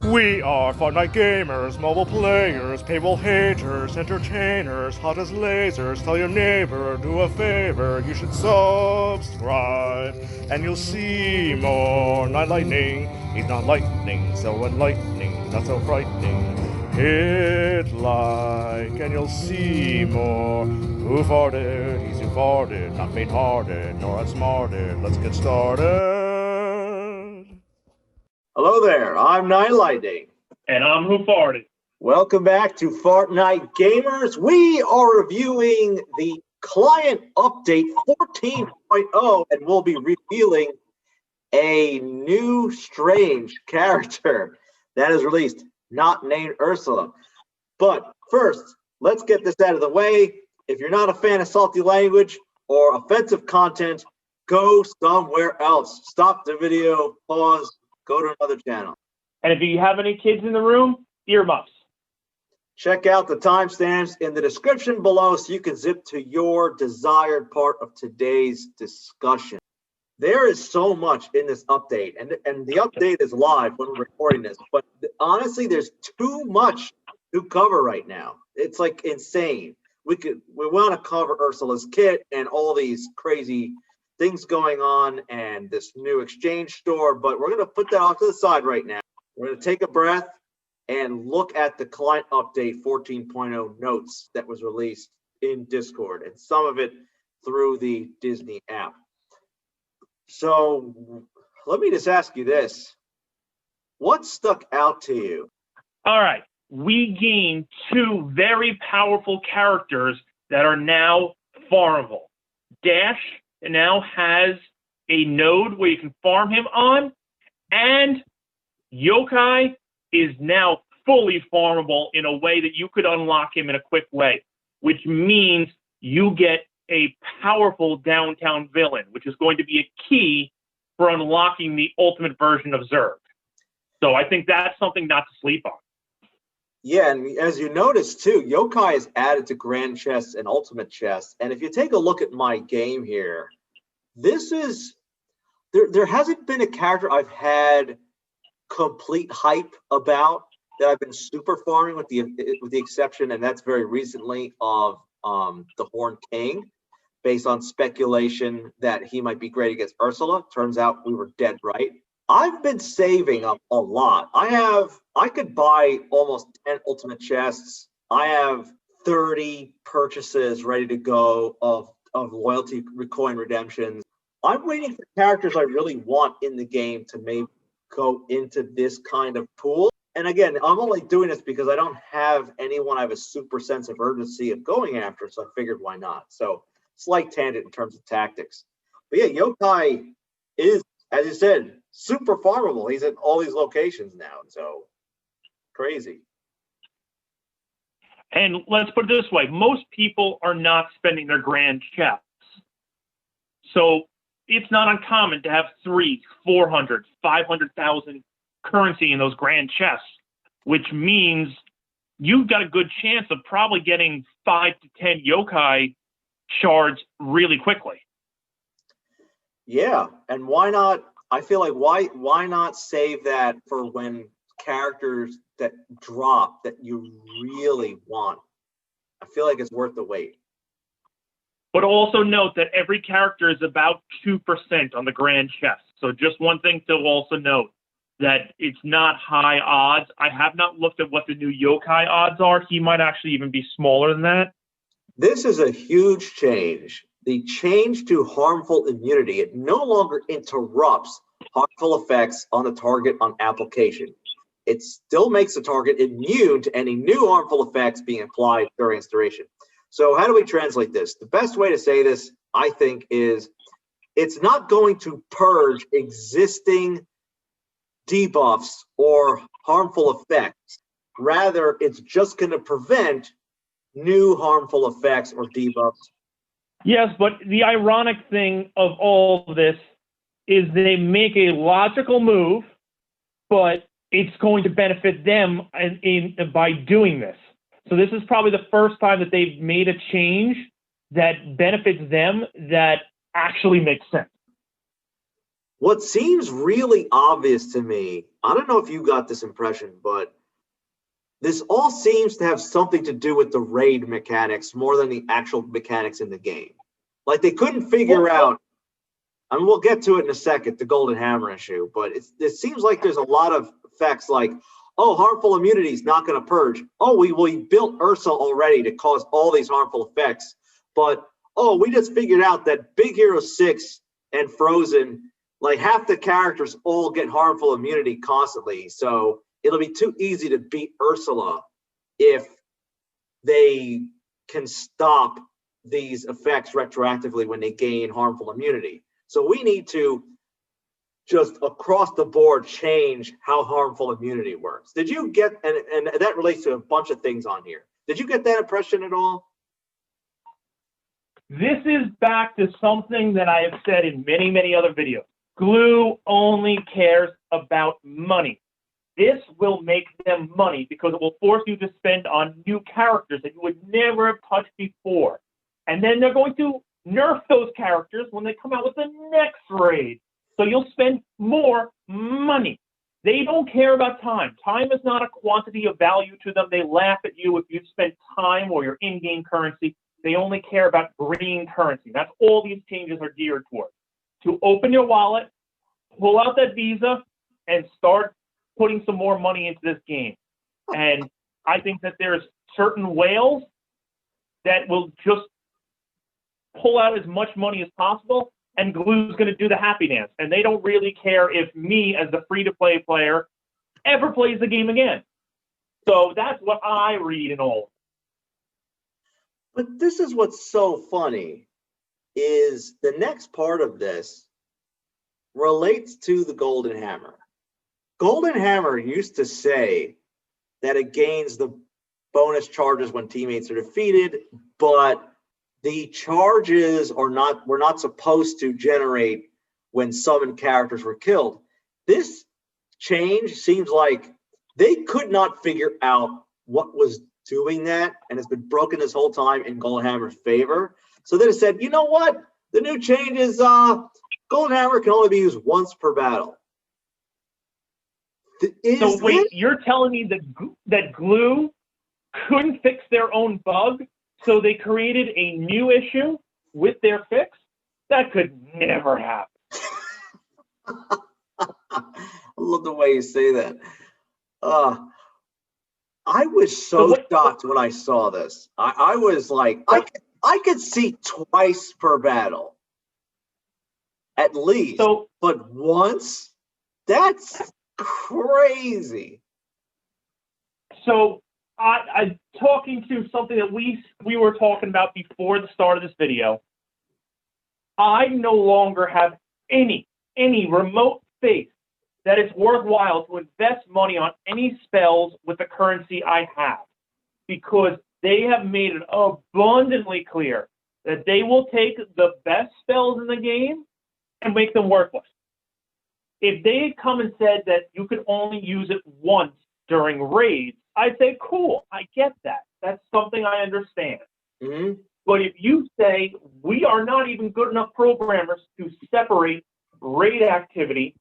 We are FartKnight gamers, mobile players, paywall haters, entertainers, hot as lasers. Tell your neighbor, do a favor, you should subscribe, and you'll see more Knightlightning. He's not lightning, so enlightening, not so frightening. Hit like, and you'll see more. Who farted? He's who farted, not faint-hearted, nor outsmarted. Let's get started. Hello there, I'm Knightlightning. And I'm WhoFartd. Welcome back to FartKnight Gamers. We are reviewing the client update 14.0 and we'll be revealing a new strange character that is released, not named Ursula. But first, let's get this out of the way. If you're not a fan of salty language or offensive content, go somewhere else. Stop the video, pause, go to another channel. And if you have any kids in the room, earmuffs. Check out the timestamps in the description below so you can zip to your desired part of today's discussion. There is so much in this update, and the update is live when we're recording this, but honestly, there's too much to cover right now. It's like insane. We want to cover Ursula's kit and all these crazy things going on and this new exchange store, but we're going to put that off to the side right now. We're going to take a breath and look at the client update 14.0 notes that was released in Discord, and some of it through the Disney app. So let me just ask you this. What stuck out to you? All right. We gained two very powerful characters that are now farmable. Dash now has a node where you can farm him on, and Yokai is now fully farmable in a way that you could unlock him in a quick way, which means you get a powerful downtown villain, which is going to be a key for unlocking the ultimate version of Zerg. So I think that's something not to sleep on. Yeah, and as you notice too, Yokai is added to Grand Chests and Ultimate Chests. And if you take a look at my game here, this is there hasn't been a character I've had complete hype about that I've been super farming with the exception, and that's very recently, of the Horned King, based on speculation that he might be great against Ursula. Turns out we were dead right. I've been saving up a lot. I could buy almost 10 ultimate chests. I have 30 purchases ready to go of loyalty coin redemptions. I'm waiting for characters I really want in the game to maybe go into this kind of pool. And again, I'm only doing this because I don't have anyone I have a super sense of urgency of going after, so I figured why not. So slight tangent in terms of tactics. But yeah, Yokai is, as you said, super farmable. He's at all these locations now, so crazy. And let's put it this way. Most people are not spending their grand chests. So it's not uncommon to have 300, 400, 500,000 currency in those grand chests, which means you've got a good chance of probably getting 5 to 10 yokai shards really quickly. Yeah, and why not? I feel like why not save that for when characters that drop that you really want? I feel like it's worth the wait. But also note that every character is about 2% on the grand chest. So just one thing to also note, that it's not high odds. I have not looked at what the new yokai odds are. He might actually even be smaller than that. This is a huge change. The change to harmful immunity, it no longer interrupts harmful effects on the target on application. It still makes the target immune to any new harmful effects being applied during its duration. So how do we translate this? The best way to say this, I think, is it's not going to purge existing debuffs or harmful effects. Rather, it's just going to prevent new harmful effects or debuffs. Yes, but the ironic thing of all of this is they make a logical move, but it's going to benefit them by doing this. So this is probably the first time that they've made a change that benefits them that actually makes sense. What seems really obvious to me, I don't know if you got this impression, but this all seems to have something to do with the raid mechanics more than the actual mechanics in the game. Like they couldn't figure out, I mean, we'll get to it in a second, the golden hammer issue, but it seems like there's a lot of effects like, oh, harmful immunity is not going to purge. Oh, we built Ursula already to cause all these harmful effects. But, oh, we just figured out that Big Hero 6 and Frozen, like half the characters all get harmful immunity constantly. So it'll be too easy to beat Ursula if they can stop these effects retroactively when they gain harmful immunity. So we need to just across the board change how harmful immunity works. Did you get, and that relates to a bunch of things on here. Did you get that impression at all? This is back to something that I have said in many, many other videos. Glue only cares about money. This will make them money because it will force you to spend on new characters that you would never have touched before. And then they're going to nerf those characters when they come out with the next raid. So you'll spend more money. They don't care about time. Time is not a quantity of value to them. They laugh at you if you spend time or your in-game currency. They only care about green currency. That's all these changes are geared towards. To open your wallet, pull out that Visa, and start putting some more money into this game. And I think that there's certain whales that will just pull out as much money as possible, and Glue's going to do the happy dance. And they don't really care if me, as the free-to-play player, ever plays the game again. So that's what I read in all. But this is what's so funny, is the next part of this relates to the Golden Hammer. Golden Hammer used to say that it gains the bonus charges when teammates are defeated, but the charges were not supposed to generate when summoned characters were killed. This change seems like they could not figure out what was doing that, and it's been broken this whole time in Golden Hammer's favor. So they said, you know what? The new change is Golden Hammer can only be used once per battle. So wait, you're telling me that Glue couldn't fix their own bug, so they created a new issue with their fix? That could never happen. I love the way you say that. I was so shocked when I saw this. I was like, I could see twice per battle, at least. But once? That's crazy. So I'm talking to something that we were talking about before the start of this video. I no longer have any remote faith that it's worthwhile to invest money on any spells with the currency I have, because they have made it abundantly clear that they will take the best spells in the game and make them worthless. If they had come and said that you could only use it once during raids, I'd say, cool, I get that. That's something I understand. Mm-hmm. But if you say we are not even good enough programmers to separate raid activity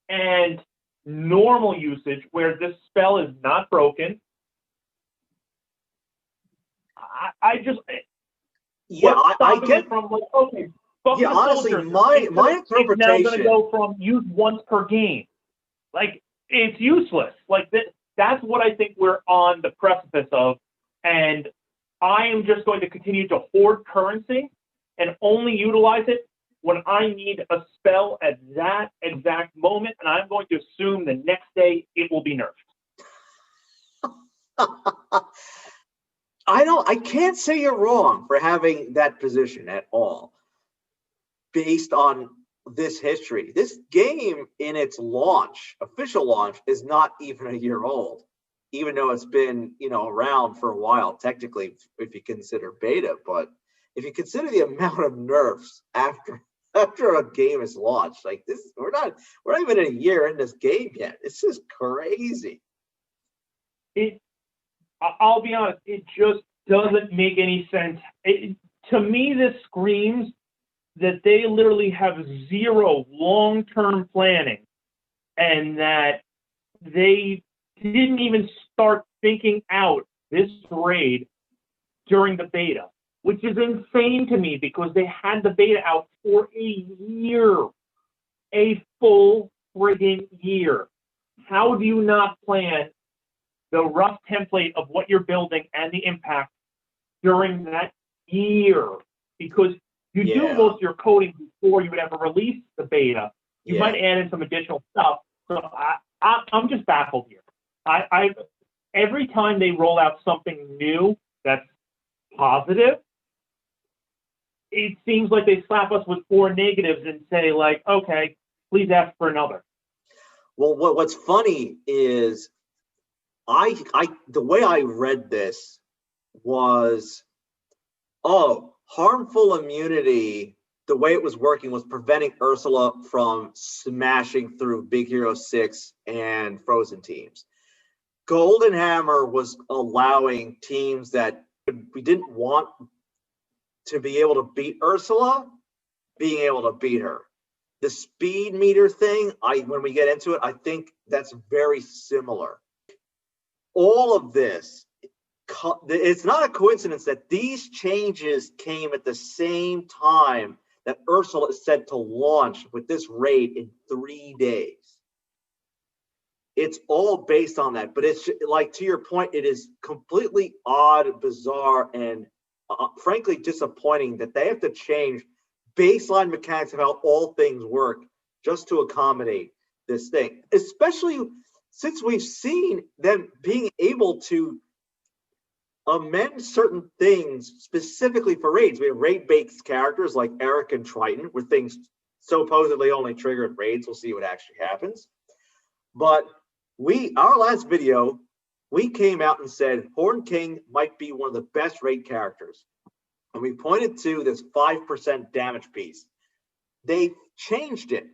and normal usage where this spell is not broken, I just... Yeah, I get... From like, okay, yeah, honestly, my interpretation... It's now going to go from use once per game. Like, it's useless. Like, that's what I think we're on the precipice of, and I am just going to continue to hoard currency and only utilize it when I need a spell at that exact moment, and I'm going to assume the next day it will be nerfed. I can't say you're wrong for having that position at all, based on this history. This game in its launch, official launch, is not even a year old, even though it's been, around for a while, technically, if you consider beta. But if you consider the amount of nerfs after a game is launched, like this, we're not even a year in this game yet. It's just crazy. I'll be honest, it just doesn't make any sense. To me, this screams that they literally have zero long-term planning and that they didn't even start thinking out this raid during the beta, which is insane to me because they had the beta out for a year, a full friggin' year. How do you not plan the rough template of what you're building and the impact during that year? Because you do most of your coding before you would ever release the beta. You might add in some additional stuff. So I'm just baffled here. Every time they roll out something new that's positive, it seems like they slap us with 4 negatives and say, like, okay, please ask for another. Well, what's funny is the way I read this was, harmful immunity, the way it was working was preventing Ursula from smashing through Big Hero 6 and Frozen teams. Golden Hammer was allowing teams that we didn't want to be able to beat Ursula, being able to beat her. The speed meter thing, when we get into it, I think that's very similar. All of this, it's not a coincidence that these changes came at the same time that Ursula is said to launch with this raid in 3 days. It's all based on that, but it's like, to your point, it is completely odd, bizarre, and frankly disappointing that they have to change baseline mechanics of how all things work just to accommodate this thing, especially since we've seen them being able to amend certain things specifically for raids. We have raid-based characters like Eric and Triton, where things supposedly only trigger in raids. We'll see what actually happens. But our last video, we came out and said Horn King might be one of the best raid characters. And we pointed to this 5% damage piece. They changed it,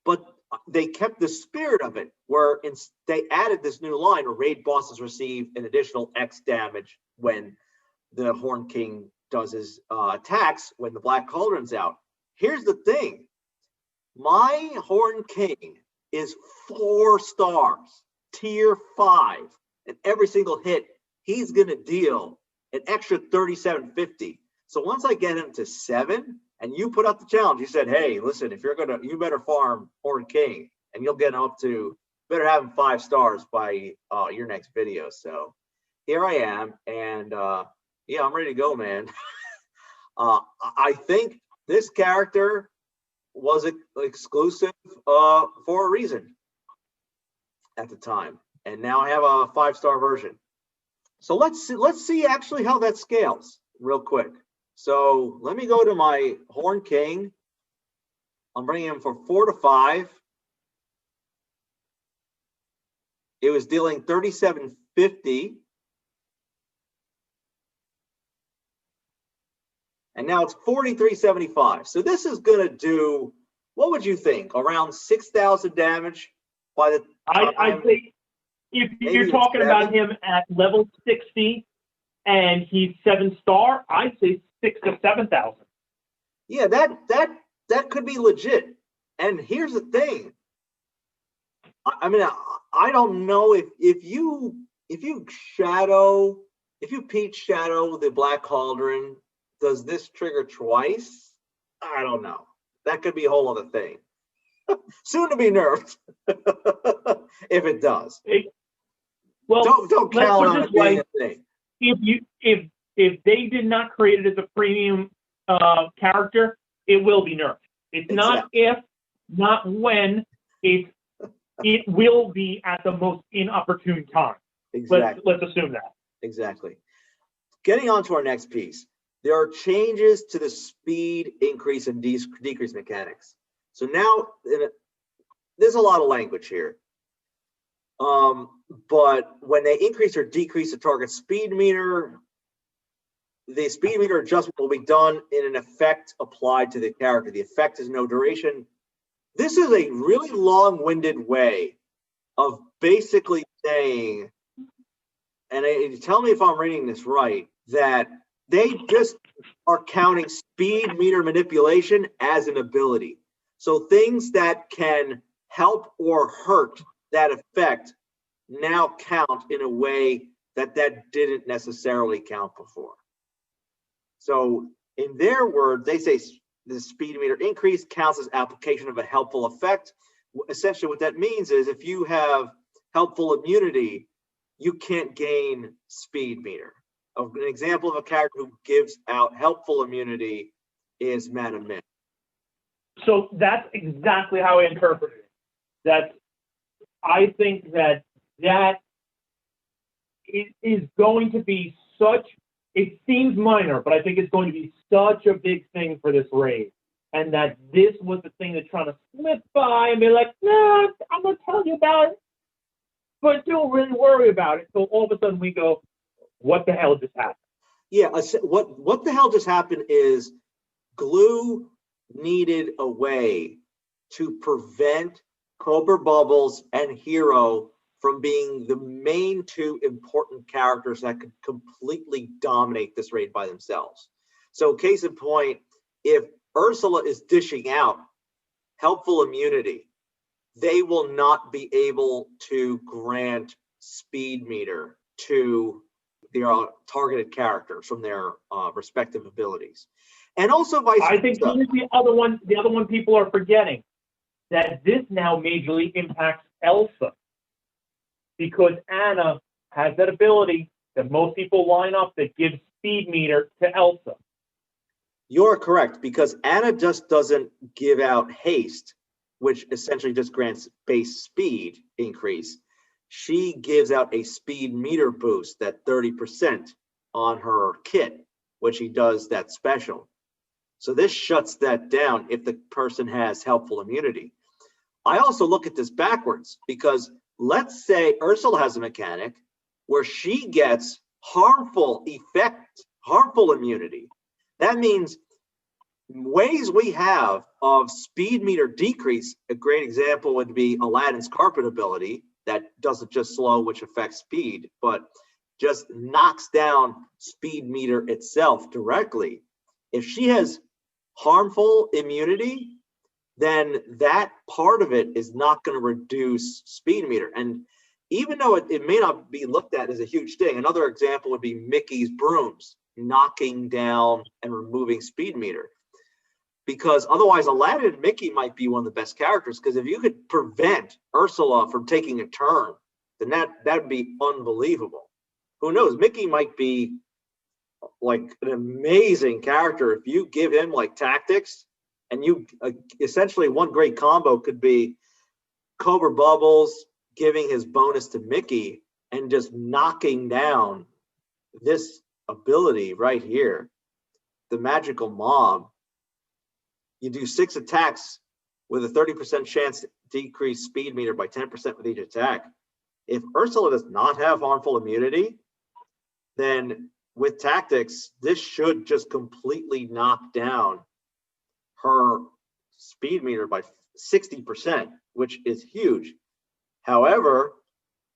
but they kept the spirit of it, where they added this new line where raid bosses receive an additional X damage when the Horn King does his attacks when the Black Cauldron's out. Here's the thing. My Horn King is 4 stars, tier 5, and every single hit, he's going to deal an extra 3750. So once I get him to 7, and you put out the challenge, you said, hey, listen, if you better farm Horn King, and you'll get him up to, better have him 5 stars by your next video. So here I am, and yeah, I'm ready to go, man. I think this character was exclusive for a reason at the time, and now I have a 5-star version. So let's see actually how that scales real quick. So let me go to my Horn King. I'm bringing him for 4 to 5. It was dealing 3750. And now it's 4375. So this is going to do, what would you think, around 6,000 damage by the time? I think if you're talking about him at level 60 and he's 7-star, I'd say 6,000 to 7,000. Yeah, that could be legit. And here's the thing. I mean, I don't know if you Peach Shadow the Black Cauldron, does this trigger twice? I don't know. That could be a whole other thing. Soon to be nerfed, if it does. Well, don't count on it being a thing. If they did not create it as a premium character, it will be nerfed. It's not if, not when. It will be at the most inopportune time. Exactly. Let's assume that. Exactly. Getting on to our next piece. There are changes to the speed increase and decrease mechanics. So now, there's a lot of language here. But when they increase or decrease the target speed meter, the speed meter adjustment will be done in an effect applied to the character. The effect is no duration. This is a really long-winded way of basically saying, and tell me if I'm reading this right, that they just are counting speed meter manipulation as an ability. So things that can help or hurt that effect now count in a way that didn't necessarily count before. So in their words, they say the speed meter increase counts as application of a helpful effect. Essentially what that means is if you have helpful immunity, you can't gain speed meter. An example of a character who gives out helpful immunity is Madam Mim. So that's exactly how I interpret it. That I think that it is going to be such, it seems minor, but I think it's going to be such a big thing for this raid. And that this was the thing they're trying to slip by and be like, no, I'm going to tell you about it, but don't really worry about it. So all of a sudden we go, what the hell just happened? Yeah, what the hell just happened is Glue needed a way to prevent Cobra Bubbles and Hero from being the main two important characters that could completely dominate this raid by themselves. So case in point, if Ursula is dishing out helpful immunity, they will not be able to grant speed meter to their targeted characters from their respective abilities. And also vice versa. I think here's the other one people are forgetting, that this now majorly impacts Elsa, because Anna has that ability that most people line up that gives speed meter to Elsa. You're correct, because Anna just doesn't give out haste, which essentially just grants base speed increase. She gives out a speed meter boost, that 30% on her kit, which she does that special. So this shuts that down if the person has helpful immunity. I also look at this backwards, because let's say Ursula has a mechanic where she gets harmful immunity. That means ways we have of speed meter decrease. A great example would be Aladdin's carpet ability that doesn't just slow, which affects speed, but just knocks down speed meter itself directly. If she has harmful immunity, then that part of it is not going to reduce speed meter. And even though it may not be looked at as a huge thing, another example would be Mickey's brooms knocking down and removing speed meter. Because otherwise Aladdin and Mickey might be one of the best characters, because if you could prevent Ursula from taking a turn, then that'd be unbelievable. Who knows? Mickey might be like an amazing character if you give him like tactics, and you essentially one great combo could be Cobra Bubbles giving his bonus to Mickey and just knocking down this ability right here, the magical mob. You do 6 attacks with a 30% chance to decrease speed meter by 10% with each attack. If Ursula does not have harmful immunity, then with tactics, this should just completely knock down her speed meter by 60%, which is huge. However,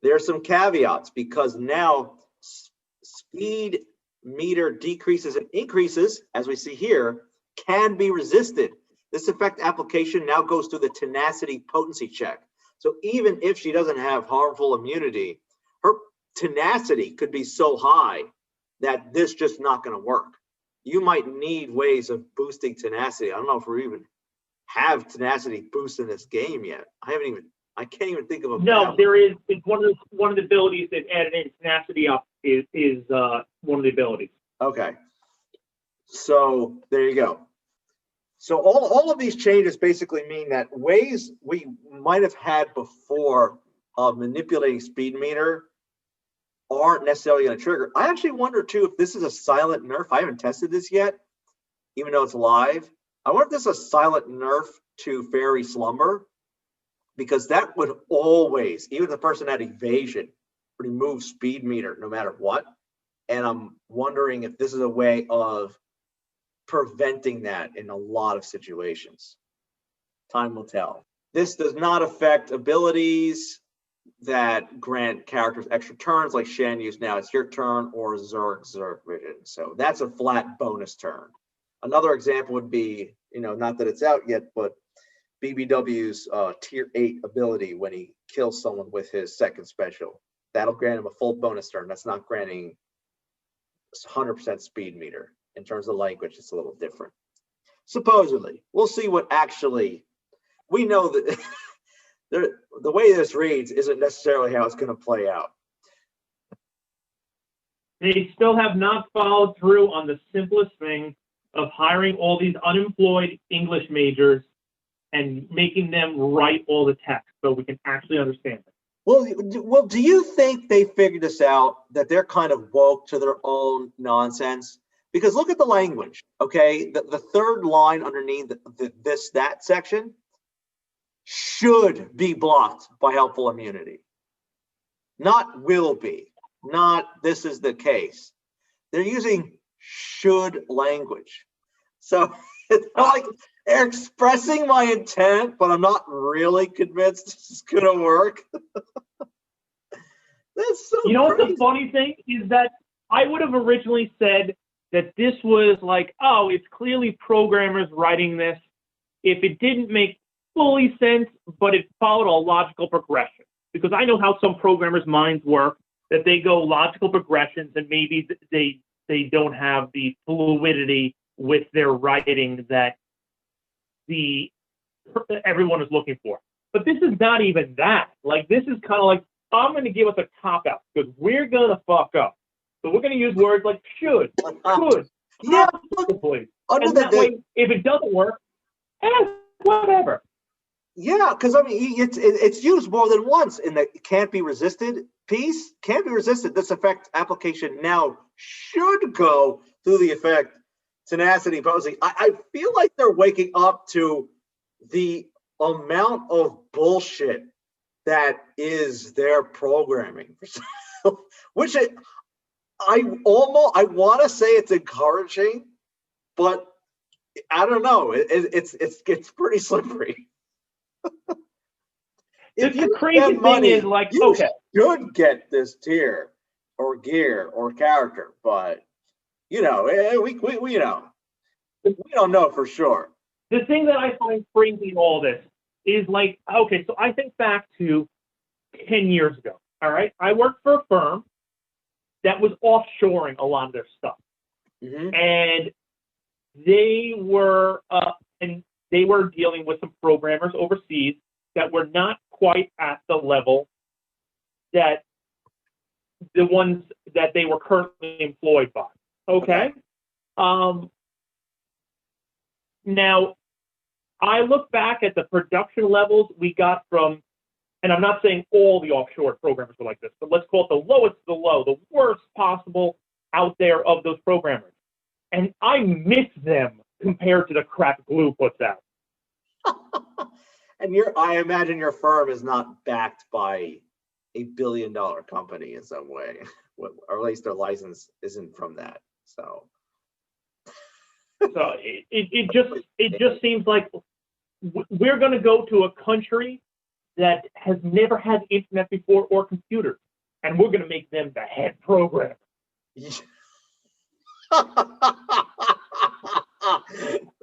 there's some caveats, because now speed meter decreases and increases, as we see here, can be resisted. This effect application now goes through the tenacity potency check. So even if she doesn't have harmful immunity, her tenacity could be so high that this just not going to work. You might need ways of boosting tenacity. I don't know if we even have tenacity boost in this game yet. I can't even think of a. No, there is. It's one of the abilities that added in tenacity up is one of the abilities. Okay. So there you go. So all of these changes basically mean that ways we might have had before of manipulating speed meter aren't necessarily going to trigger. I actually wonder too if this is a silent nerf. I haven't tested this yet, even though it's live. I wonder if this is a silent nerf to Fairy Slumber, because that would always, even if the person had evasion, remove speed meter no matter what. And I'm wondering if this is a way of preventing that in a lot of situations. Time will tell. This does not affect abilities that grant characters extra turns, like Shan used now. It's your turn, or Zerg Vision. So that's a flat bonus turn. Another example would be, not that it's out yet, but BBW's tier 8 ability when he kills someone with his second special. That'll grant him a full bonus turn. That's not granting 100% speed meter. In terms of language, it's a little different. Supposedly, we'll see what actually. We know that the way this reads isn't necessarily how it's going to play out. They still have not followed through on the simplest thing of hiring all these unemployed English majors and making them write all the text so we can actually understand it. Well, do you think they figured this out, that they're kind of woke to their own nonsense? Because look at the language, okay? The third line underneath that section should be blocked by helpful immunity. Not will be, not this is the case. They're using should language. So it's like they're expressing my intent, but I'm not really convinced this is going to work. That's so You know crazy. what the funny thing is that I would have originally said that this was like, oh, it's clearly programmers writing this if it didn't make fully sense, but it followed a logical progression. Because I know how some programmers' minds work, that they go logical progressions and maybe they don't have the fluidity with their writing that everyone is looking for. But this is not even that. Like, this is kind of like, I'm going to give us a cop-out because we're going to fuck up. So we're going to use words like should, could, Yeah, possibly. under And that way, if it doesn't work, whatever. yeah, because I mean, it's used more than once in the can't be resisted piece. Can't be resisted. This effect application now should go through the effect tenacity posing. I feel like they're waking up to the amount of bullshit that is their programming, which I want to say it's encouraging, but I don't know. It's pretty slippery. If The you crazy spend thing money, is, like, you okay, should get this tier or gear or character, but we don't know for sure. the thing that I find crazy in all this is like, okay, so I think back to 10 years ago, all right? I worked for a firm that was offshoring a lot of their stuff. Mm-hmm. And they were dealing with some programmers overseas that were not quite at the level that the ones that they were currently employed by. Okay. Now, I look back at the production levels we got from, and I'm not saying all the offshore programmers were like this, but let's call it the lowest of the low, the worst possible out there of those programmers. And I miss them compared to the crap Glue puts out. And I imagine your firm is not backed by $1 billion company in some way, or at least their license isn't from that. So it just seems like we're going to go to a country that has never had internet before or computers, and we're going to make them the head programmer.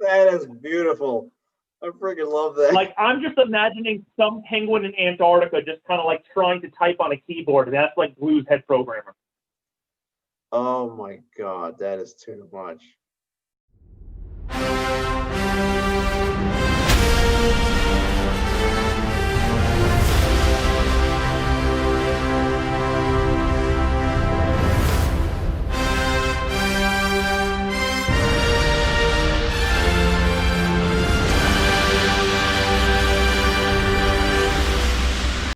That is beautiful. I freaking love that. Like, I'm just imagining some penguin in Antarctica just kind of like trying to type on a keyboard, and that's like Glue's head programmer. Oh my God, that is too much.